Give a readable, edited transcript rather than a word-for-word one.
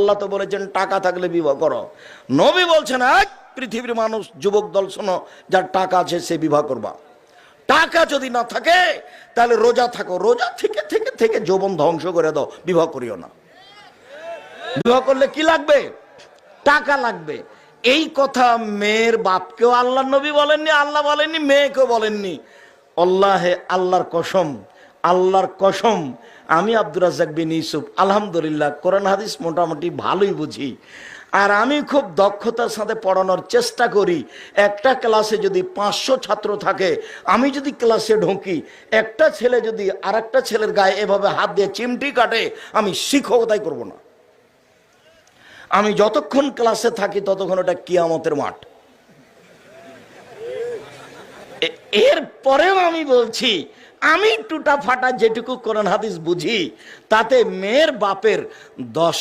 আল্লাহ তো বলেছেন টাকা থাকলে বিবাহ করো, নবী বলছেন এক পৃথিবীর মানুষ যুবক দল শোনো, যার টাকা আছে সে বিবাহ করবা। টাকা যদি না থাকে তাহলে রোজা থাকো, রোজা থেকে থেকে থেকে যৌবন ধ্বংস করে দাও, বিবাহ করিও না। বিবাহ করলে কি লাগবে? টাকা লাগবে। এই কথা মেয়ের বাপকেও আল্লাহ নবী বলেননি, আল্লাহ বলেননি, মেয়েকেও বলেননি। আল্লাহে, আল্লাহর কসম, আল্লাহর কসম, আমি আব্দুর রাজ্জাক বিন ইউসুফ আলহামদুলিল্লাহ কোরআন হাদিস মোটামুটি ভালোই বুঝি, আর আমি খুব দক্ষতার সাথে পড়ানোর চেষ্টা করি। একটা ক্লাসে যদি 500 ছাত্র থাকে, আমি যদি ক্লাসে ঢুকি, একটা ছেলে যদি আর একটা ছেলের গায়ে এভাবে হাত দিয়ে চিমটি কাটে, আমি শিক্ষকতাই করব না। আমি যতক্ষণ ক্লাসে থাকি ততক্ষণ ওটা কিয়ামতের মাঠ। এর পরেও আমি বলছি, আমি টুটা ফাটা যেটুকু কোরআন হাদিস বুঝি, তাতে মেয়ের বাপের 10